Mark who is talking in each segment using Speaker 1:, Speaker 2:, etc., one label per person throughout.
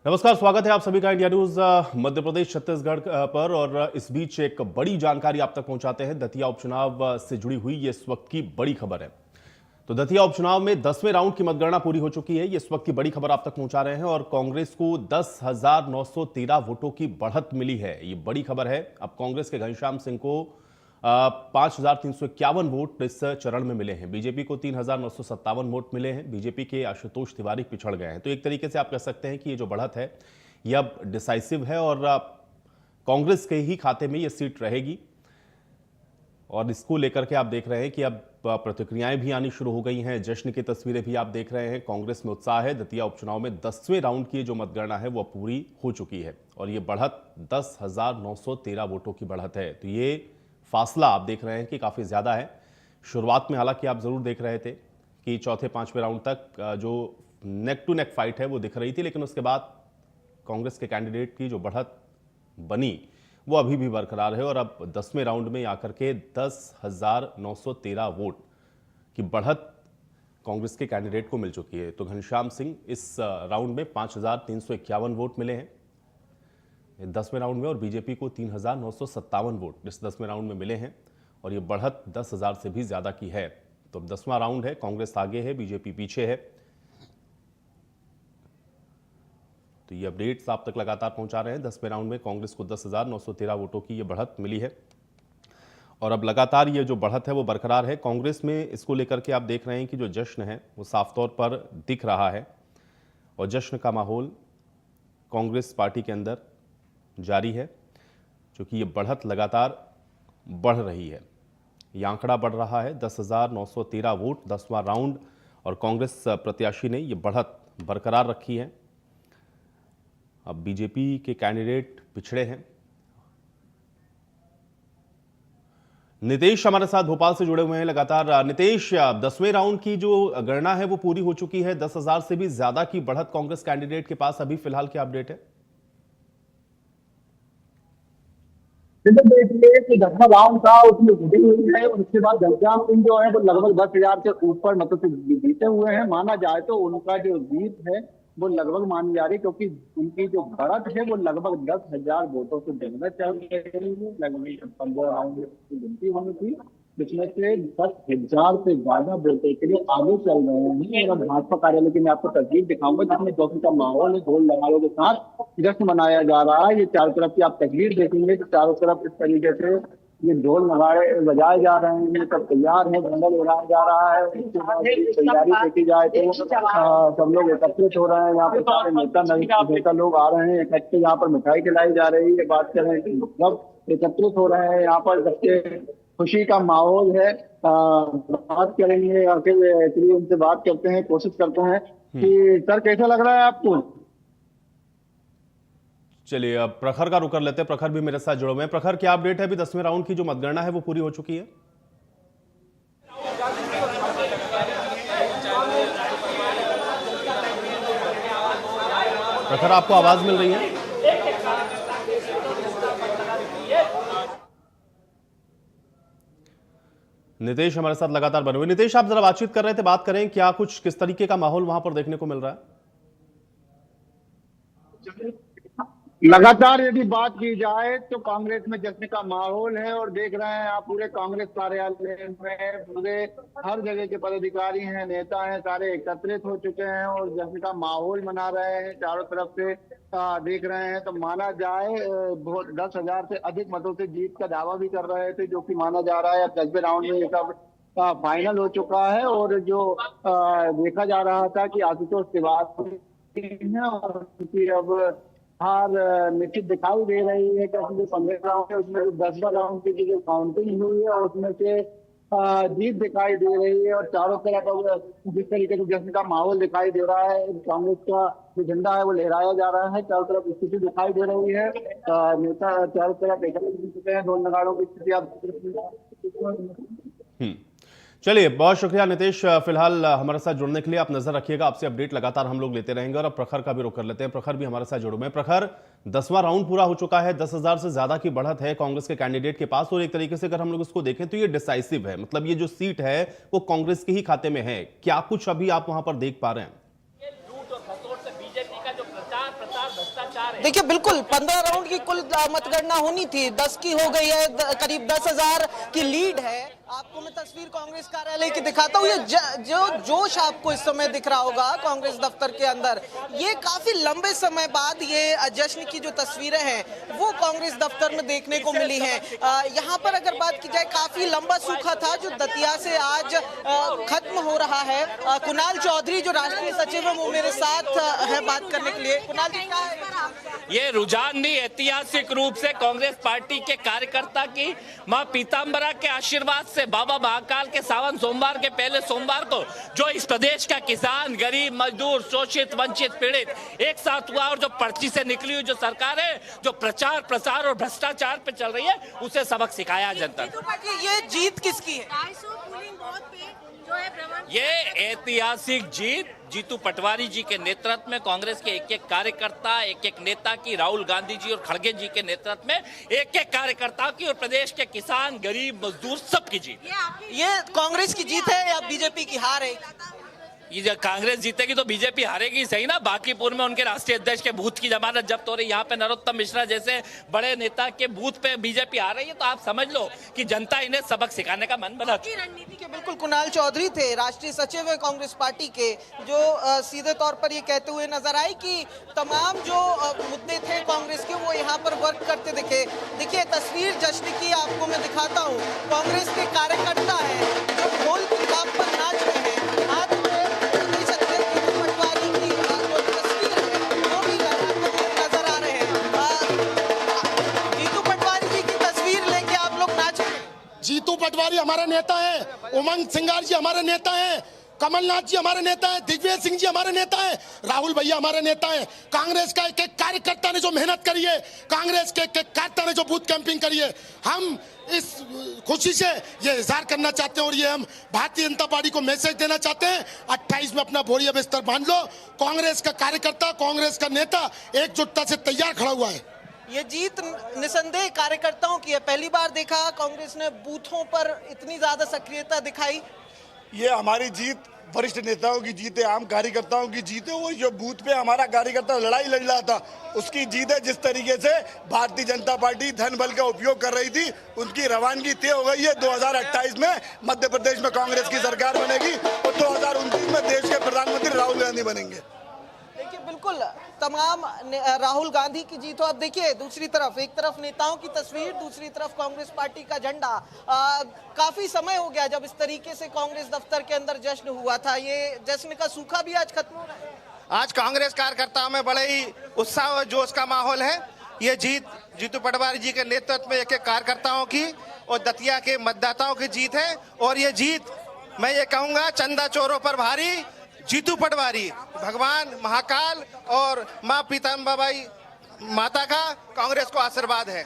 Speaker 1: नमस्कार, स्वागत है आप सभी का इंडिया न्यूज मध्य प्रदेश छत्तीसगढ़ पर। और इस बीच एक बड़ी जानकारी आप तक पहुंचाते हैं। दतिया उपचुनाव से जुड़ी हुई ये इस वक्त की बड़ी खबर है। तो दतिया उपचुनाव में 10वें राउंड की मतगणना पूरी हो चुकी है। ये इस वक्त की बड़ी खबर आप तक पहुंचा रहे हैं और कांग्रेस को 10,913 वोटों की बढ़त मिली है। ये बड़ी खबर है। अब कांग्रेस के घनश्याम सिंह को 5,351 वोट इस चरण में मिले हैं। बीजेपी को 3,957 वोट मिले हैं। बीजेपी के आशुतोष तिवारी पिछड़ गए हैं। तो एक तरीके से आप कह सकते हैं कि ये जो बढ़त है ये अब डिसाइसिव है और कांग्रेस के ही खाते में ये सीट रहेगी। और इसको लेकर के आप देख रहे हैं कि अब प्रतिक्रियाएं भी आनी शुरू हो गई हैं। जश्न की तस्वीरें भी आप देख रहे हैं। कांग्रेस में उत्साह है। दतिया उपचुनाव में 10वें राउंड की जो मतगणना है वो पूरी हो चुकी है और ये बढ़त 10,913 वोटों की बढ़त है। तो ये फासला आप देख रहे हैं कि काफी ज्यादा है। शुरुआत में हालांकि आप जरूर देख रहे थे कि चौथे पांचवें राउंड तक जो नेक टू नेक फाइट है वो दिख रही थी, लेकिन उसके बाद कांग्रेस के कैंडिडेट की जो बढ़त बनी वो अभी भी बरकरार है और अब 10वें राउंड में आकर के 10,913 वोट की बढ़त कांग्रेस के कैंडिडेट को मिल चुकी है। तो घनश्याम सिंह इस राउंड में 5,351 वोट मिले हैं 10वें राउंड में और बीजेपी को 3,957 वोट इस 10वें राउंड में मिले हैं और ये बढ़त 10,000 से भी ज्यादा की है। तो अब 10वां राउंड है। कांग्रेस आगे है, बीजेपी पीछे है। तो ये अपडेट्स आप तक लगातार पहुंचा रहे हैं। 10वें राउंड में कांग्रेस को 10,913 वोटों की ये बढ़त मिली है और अब लगातार ये जो बढ़त है वो बरकरार है कांग्रेस में। इसको लेकर के आप देख रहे हैं कि जो जश्न है वो साफ तौर पर दिख रहा है और जश्न का माहौल कांग्रेस पार्टी के अंदर जारी है, क्योंकि ये बढ़त लगातार बढ़ रही है। ये आंकड़ा बढ़ रहा है 10,913 वोट 10वां राउंड और कांग्रेस प्रत्याशी ने ये बढ़त बरकरार रखी है। अब बीजेपी के कैंडिडेट पिछड़े हैं। नितेश हमारे साथ भोपाल से जुड़े हुए हैं लगातार। नितेश, 10वें राउंड की जो गणना है वो पूरी हो चुकी है। 10,000 से भी ज्यादा की बढ़त कांग्रेस कैंडिडेट के पास अभी फिलहाल क्या अपडेट है?
Speaker 2: देखिए, 10वां राउंड था उसमें वोटिंग हुई है और उसके बाद घनश्याम सिंह जो है वो लगभग 10,000 से ऊपर मतलब से जीते हुए हैं। माना जाए तो उनका जो जीत है वो लगभग मानी जा रही है, क्योंकि उनकी जो बढ़त है वो लगभग 10,000 वोटों से ज्यादा चल रही है। लगभग 15 राउंड की गिनती होनी थी, जिसमें से 10,000 से ज्यादा वोटों के लिए आगे चल रहे हैं। और भाजपा कार्यालय की मैं आपको तस्वीर दिखाऊंगा, जिसमें जश्न का माहौल है, ढोल नगाड़ों के साथ जश्न मनाया जा रहा है। ये चारों तरफ की आप तस्वीर देखेंगे तो चारों तरफ इस तरीके से ये ढोल नगाड़े बजाए जा रहे हैं। ये सब तैयार है, झंडा लहराया जा रहा है। उसके बाद तैयारी देखी जाए तो सब लोग एकत्रित हो रहे हैं। यहाँ पे सारे नेता लोग आ रहे हैं इकट्ठे। यहाँ पर मिठाई खिलाई जा रही है। बात करें कि सब एकत्रित हो रहे हैं। यहाँ पर सबसे खुशी का माहौल है। बात करेंगे और फिर एक्चुअली उनसे बात करते हैं, कोशिश करते हैं कि सर कैसा लग रहा है आपको?
Speaker 1: चलिए अब प्रखर का रुख कर लेते हैं। प्रखर भी मेरे साथ जुड़े हुए हैं। प्रखर, क्या अपडेट है? अभी 10वें राउंड की जो मतगणना है वो पूरी हो चुकी है। प्रखर, आपको आवाज मिल रही है? नितेश हमारे साथ लगातार बने हुए। नितेश, आप जरा बातचीत कर रहे थे, बात करें क्या कुछ किस तरीके का माहौल वहां पर देखने को मिल रहा है?
Speaker 2: लगातार यदि बात की जाए तो कांग्रेस में जश्न का माहौल है और देख रहे हैं आप पूरे कांग्रेस कार्यालय में पूरे हर जगह के पदाधिकारी हैं, नेता हैं, सारे एकत्रित हो चुके हैं और जश्न का माहौल मना रहे हैं। चारों तरफ से देख रहे हैं तो माना जाए 10,000 से अधिक मतों से जीत का दावा भी कर रहे थे, जो कि माना जा रहा है अब 10वें राउंड में ये सब फाइनल हो चुका है। और जो देखा जा रहा था कि आशुतोष तिवारी है और उनकी अब हार निश्चित दिखाई दे रही है, क्योंकि जो 15 राउंड है उसमें 10वां राउंड की जो काउंटिंग हुई है उसमें से जीत दिखाई दे रही है। और चारों तरफ अब जिस तरीके से जश्न का माहौल दिखाई दे रहा है, कांग्रेस का जो झंडा है वो लहराया जा रहा है। चारों तरफ स्थिति दिखाई दे रही है। नेता चारों तरफ एकत्रित हो चुके हैं। ढोल नगाड़ों की स्थिति आप
Speaker 1: चलिए, बहुत शुक्रिया नितेश फिलहाल हमारे साथ जुड़ने के लिए। आप नजर रखिएगा, आपसे अपडेट लगातार हम लोग लेते रहेंगे। और अब प्रखर का भी रुख कर लेते हैं। प्रखर भी हमारे साथ जुड़े हुए हैं। प्रखर, 10वां राउंड पूरा हो चुका है। 10,000 से ज्यादा की बढ़त है कांग्रेस के कैंडिडेट के पास और एक तरीके से अगर हम लोग इसको देखें तो ये डिसाइसिव है। मतलब ये जो सीट है वो कांग्रेस के ही खाते में है। क्या कुछ अभी आप वहां पर देख पा रहे हैं?
Speaker 3: लूट और खसोट से बीजेपी का जो प्रचार प्रसार देखिए बिल्कुल 15 राउंड की कुल मतगणना होनी थी, 10 की हो गई है, करीब 10,000 की लीड है। आपको मैं तस्वीर कांग्रेस कार्यालय की दिखाता हूँ। ये जो जोश आपको इस समय दिख रहा होगा कांग्रेस दफ्तर के अंदर, ये काफी लंबे समय बाद ये जश्न की जो तस्वीरें हैं वो कांग्रेस दफ्तर में देखने को मिली हैं। यहाँ पर अगर बात की जाए, काफी लंबा सूखा था जो दतिया से आज खत्म हो रहा है। कुणाल चौधरी जो राष्ट्रीय सचिव है वो मेरे साथ है बात करने के लिए। कुणाल जी, क्या है
Speaker 4: ये रुझान नहीं, ऐतिहासिक रूप से कांग्रेस पार्टी के कार्यकर्ता की मां पीताम्बरा के आशीर्वाद से बाबा महाकाल के सावन सोमवार के पहले सोमवार को जो इस प्रदेश का किसान, गरीब, मजदूर, शोषित, वंचित, पीड़ित एक साथ हुआ और जो पर्ची से निकली हुई जो सरकार है, जो प्रचार प्रसार और भ्रष्टाचार पे चल रही है, उसे सबक सिखाया जनता को।
Speaker 3: ये जीत किसकी है?
Speaker 4: ये ऐतिहासिक जीत जीतू पटवारी जी के नेतृत्व में, कांग्रेस के एक एक कार्यकर्ता, एक एक नेता की, राहुल गांधी जी और खड़गे जी के नेतृत्व में एक एक कार्यकर्ता की और प्रदेश के किसान, गरीब, मजदूर सबकी जीत।
Speaker 3: ये कांग्रेस की जीत है या बीजेपी की हार है?
Speaker 4: ये जब कांग्रेस जीतेगी तो बीजेपी हारेगी, सही ना। बांकीपुर में उनके राष्ट्रीय अध्यक्ष के बूथ की जमानत जब्त हो रही है, यहाँ पे नरोत्तम मिश्रा जैसे बड़े नेता के बूथ पे बीजेपी आ रही है, तो आप समझ लो कि जनता इन्हें सबक सिखाने का मन बना चुकी है।
Speaker 3: रणनीति के बिल्कुल कुणाल चौधरी थे, राष्ट्रीय सचिव है कांग्रेस पार्टी के, जो सीधे तौर पर ये कहते हुए नजर आए कि तमाम जो मुद्दे थे कांग्रेस के वो यहाँ पर वर्क करते दिखे। देखिए तस्वीर जश्न की आपको मैं दिखाता हूँ। कांग्रेस के कार्यकर्ता है जो ढोल की ताल पर नाच रहे हैं, हाथ में पटवारी की जो तस्वीर है वो भी नजर आ रहे हैं। जीतू पटवारी जी की तस्वीर लेके आप लोग नाच रहे हैं।
Speaker 5: जीतू पटवारी हमारे नेता हैं, उमंग सिंगार जी हमारे नेता हैं, कमलनाथ जी हमारे नेता हैं, दिग्विजय सिंह जी हमारे नेता हैं, राहुल भैया हमारे नेता हैं। कांग्रेस का एक एक कार्यकर्ता ने जो मेहनत करी है, कांग्रेस के एक एक कार्यकर्ता ने जो बूथ कैंपिंग करी है, हम इस खुशी से ये इजहार करना चाहते हैं और ये हम भारतीय जनता पार्टी को मैसेज देना चाहते हैं, 28 में अपना बोरिया बिस्तर बांध लो। कांग्रेस का कार्यकर्ता, कांग्रेस का नेता एकजुटता से तैयार खड़ा हुआ है।
Speaker 3: ये जीत निसंदेह कार्यकर्ताओं की है। पहली बार देखा कांग्रेस ने बूथों पर इतनी ज्यादा सक्रियता दिखाई।
Speaker 6: ये हमारी जीत वरिष्ठ नेताओं की जीत है, आम कार्यकर्ताओं की जीत है। वो जो बूथ पे हमारा कार्यकर्ता लड़ाई लड़ रहा था उसकी जीत है। जिस तरीके से भारतीय जनता पार्टी धन बल का उपयोग कर रही थी, उनकी रवानगी तय हो गई है। 2028 में मध्य प्रदेश में कांग्रेस की सरकार बनेगी और 2029 में देश के प्रधानमंत्री राहुल गांधी बनेंगे।
Speaker 3: देखिए बिल्कुल तमाम राहुल गांधी की जीत हो। अब देखिए दूसरी तरफ, एक तरफ नेताओं की तस्वीर, दूसरी तरफ कांग्रेस पार्टी का झंडा। काफी समय हो गया जब इस तरीके से कांग्रेस दफ्तर के अंदर जश्न हुआ था। ये जश्न का सूखा भी आज खत्म हो रहा है।
Speaker 7: आज कांग्रेस कार्यकर्ताओं में बड़े ही उत्साह और जोश का माहौल है। ये जीत जीतू पटवारी जी के नेतृत्व में एक एक कार्यकर्ताओं की और दतिया के मतदाताओं की जीत है। और ये जीत मैं ये कहूँगा चंदा चोरों पर भारी, जीतू पटवारी, भगवान महाकाल और माँ पीताम्बराबाई माता का कांग्रेस को आशीर्वाद है।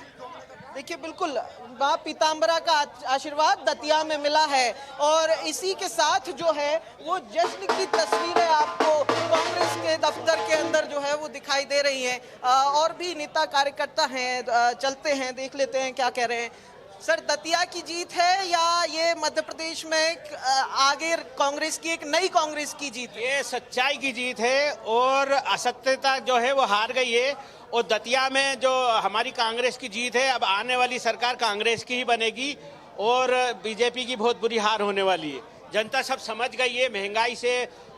Speaker 3: देखिए बिल्कुल माँ पीताम्बरा का आशीर्वाद दतिया में मिला है और इसी के साथ जो है वो जश्न की तस्वीरें आपको कांग्रेस के दफ्तर के अंदर जो है वो दिखाई दे रही हैं। और भी नेता कार्यकर्ता हैं, चलते हैं देख लेते हैं क्या कह रहे हैं। सर, दतिया की जीत है या ये मध्य प्रदेश में आगे कांग्रेस की एक नई कांग्रेस की जीत?
Speaker 8: ये सच्चाई की जीत है और असत्यता जो है वो हार गई है। और दतिया में जो हमारी कांग्रेस की जीत है, अब आने वाली सरकार कांग्रेस की ही बनेगी और बीजेपी की बहुत बुरी हार होने वाली है। जनता सब समझ गई है, महंगाई से,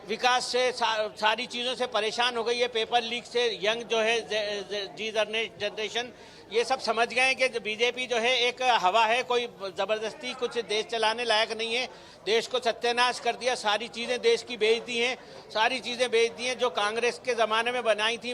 Speaker 8: विकास से, सारी चीज़ों से परेशान हो गई है। पेपर लीक से यंग जो है जी जनरेशन ये सब समझ गए हैं कि बीजेपी जो है एक हवा है, कोई ज़बरदस्ती कुछ देश चलाने लायक नहीं है। देश को सत्यानाश कर दिया, सारी चीज़ें देश की बेच दी हैं, सारी चीज़ें बेच दी हैं जो कांग्रेस के ज़माने में बनाई थी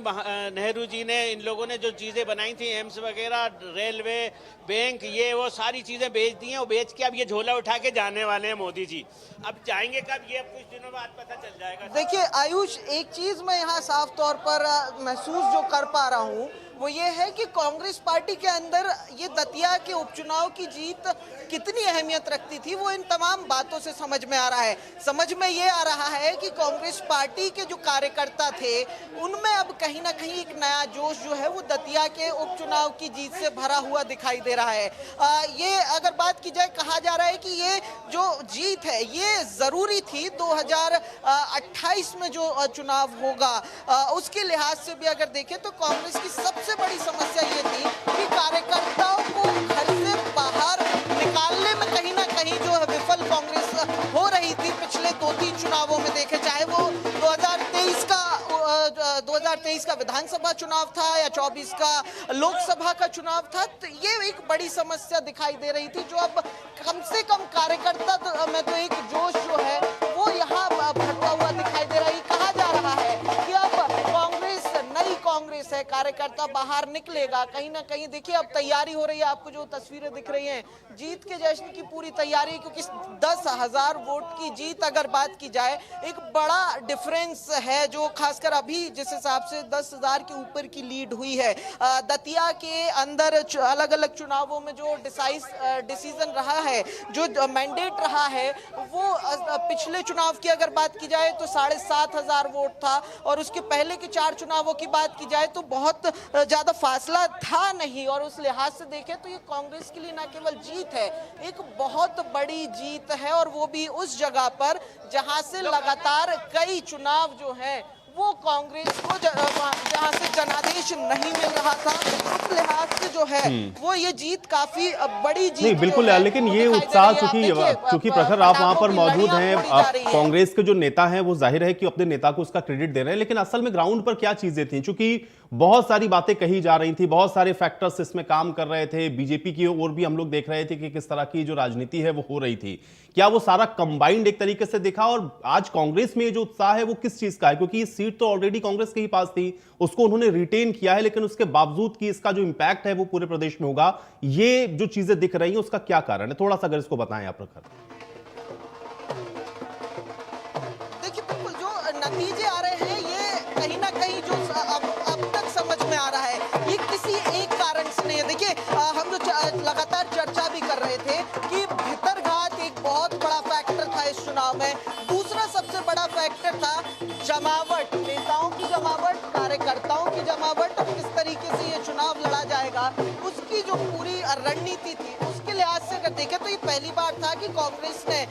Speaker 8: नेहरू जी ने, इन लोगों ने जो चीज़ें बनाई थी, एम्स वगैरह, रेलवे, बैंक, ये वो सारी चीज़ें बेच दी हैं। और बेच के अब ये झोला उठा के जाने वाले हैं मोदी जी। अब जाएंगे कब, ये अब कुछ दिनों बाद पता चल जाएगा।
Speaker 3: देखिए आयुष, एक चीज़ मैं यहाँ साफ तौर पर महसूस जो कर पा रहा हूँ वो ये है कि कांग्रेस पार्टी के अंदर ये दतिया के उपचुनाव की जीत कितनी अहमियत रखती थी, वो इन तमाम बातों से समझ में आ रहा है। समझ में ये आ रहा है कि कांग्रेस पार्टी के जो कार्यकर्ता थे उनमें अब कहीं ना कहीं एक नया जोश जो है वो दतिया के उपचुनाव की जीत से भरा हुआ दिखाई दे रहा है। ये अगर बात की जाए, कहा जा रहा है कि ये जो जीत है ये जरूरी थी 2028 में जो चुनाव होगा उसके लिहाज से भी अगर देखें तो कांग्रेस की सबसे बड़ी समस्या ये थी कि कार्यकर्ताओं को घर से बाहर निकालने में कहीं ना कहीं जो है विफल कांग्रेस हो रही थी। पिछले 2-3 चुनावों में देखे, चाहे वो 2023 का विधानसभा चुनाव था या 24 का लोकसभा का चुनाव था, तो ये एक बड़ी समस्या दिखाई दे रही थी, जो अब कम से कम कार्यकर्ता में तो एक जोश जो है वो यहाँ भरता हुआ दिखाई दे रहा है। कहा जा रहा है कि अब कांग्रेस नई कांग्रेस है, कार्यकर्ता बाहर निकलेगा। कहीं ना कहीं देखिए अब तैयारी हो रही है, आपको जो तस्वीरें दिख रही हैं जीत के जश्न की पूरी तैयारी, क्योंकि 10,000 वोट की जीत अगर बात की जाए एक बड़ा डिफरेंस है, जो खासकर अभी जिस हिसाब से 10,000 के ऊपर की लीड हुई है। दतिया के अंदर अलग अलग चुनावों में जो डिसीजन रहा है, जो मैंडेट रहा है, वो पिछले चुनाव की अगर बात की जाए तो 7,500 वोट था, और उसके पहले के 4 चुनावों की बात की जाए तो बहुत ज्यादा फासला था नहीं। और उस लिहाज से देखें तो ये कांग्रेस के लिए न केवल जीत है, एक बहुत बड़ी जीत है, और वो भी उस जगह पर जहां से लगातार कई चुनाव जो है वो कांग्रेस को जहां से जनादेश नहीं मिल रहा था, उस लिहाज से जो है वो ये जीत काफी बड़ी जीत
Speaker 1: नहीं, बिल्कुल। लेकिन ये उत्साह चूंकि प्रखर आप वहां पर मौजूद हैं, कांग्रेस के जो नेता हैं वो जाहिर है कि अपने नेता को उसका क्रेडिट दे रहे हैं, लेकिन असल में ग्राउंड पर क्या चीजें थी? चूंकि बहुत सारी बातें कही जा रही थी, बहुत सारे फैक्टर्स इसमें काम कर रहे थे, बीजेपी की ओर भी हम लोग देख रहे थे कि किस तरह की जो राजनीति है वो हो रही थी। क्या वो सारा कंबाइंड एक तरीके से दिखा? और आज कांग्रेस में जो उत्साह है वो किस चीज का है? क्योंकि ये सीट तो ऑलरेडी कांग्रेस के ही पास थी, उसको उन्होंने रिटेन किया है, लेकिन उसके बावजूद कि इसका जो इंपैक्ट है वो पूरे प्रदेश में होगा, ये जो चीजें दिख रही हैं उसका क्या कारण है? थोड़ा सा अगर इसको बताएं आप प्रखर।
Speaker 3: देखिए, बिल्कुल जो नतीजे आ रहे हैं ये कहीं ना कहीं जो अब तक समझ में आ रहा है ये किसी एक कारण से नहीं है। देखिए, हम जो लगातार चर्चा भी कर रहे थे कि भितरघात एक बहुत बड़ा फैक्टर था इस चुनाव में। दूसरा सबसे बड़ा फैक्टर था जमावट, नेताओं की जमावट, कार्यकर्ताओं की जमावट, और किस तरीके से ये चुनाव लड़ा जाएगा उसकी जो पूरी रणनीति थी, उसके लिहाज से अगर देखें तो ये पहली बार था कि कांग्रेस ने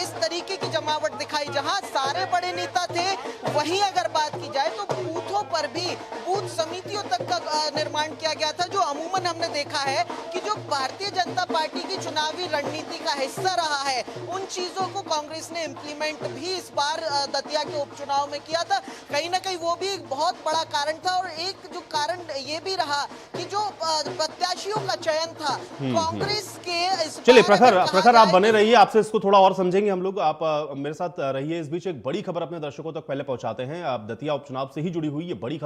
Speaker 3: इस तरीके की जमावट दिखाई, जहां सारे बड़े नेता थे। वहीं अगर बात की जाए तो बूथों पर भी बूथ समितियों तक का निर्माण किया गया था, जो अमूमन हमने देखा है कि जो भारतीय जनता पार्टी की चुनावी रणनीति का हिस्सा रहा है, उन चीजों को कांग्रेस ने इम्प्लीमेंट भी इस बार दतिया के उपचुनाव में किया था। कहीं ना कहीं वो भी एक बहुत बड़ा कारण था, और एक जो कारण ये भी रहा कि जो प्रत्याशियों का चयन था कांग्रेस के
Speaker 1: चलिए प्रखर आप बने रहिए, आपसे इसको थोड़ा और समझेंगे हम लोग। आप मेरे साथ रहिए। इस बीच एक बड़ी खबर अपने दर्शकों तक पहले पहुंचाते हैं। आप दतिया उपचुनाव से ही जुड़ी हुई ये बड़ी खबर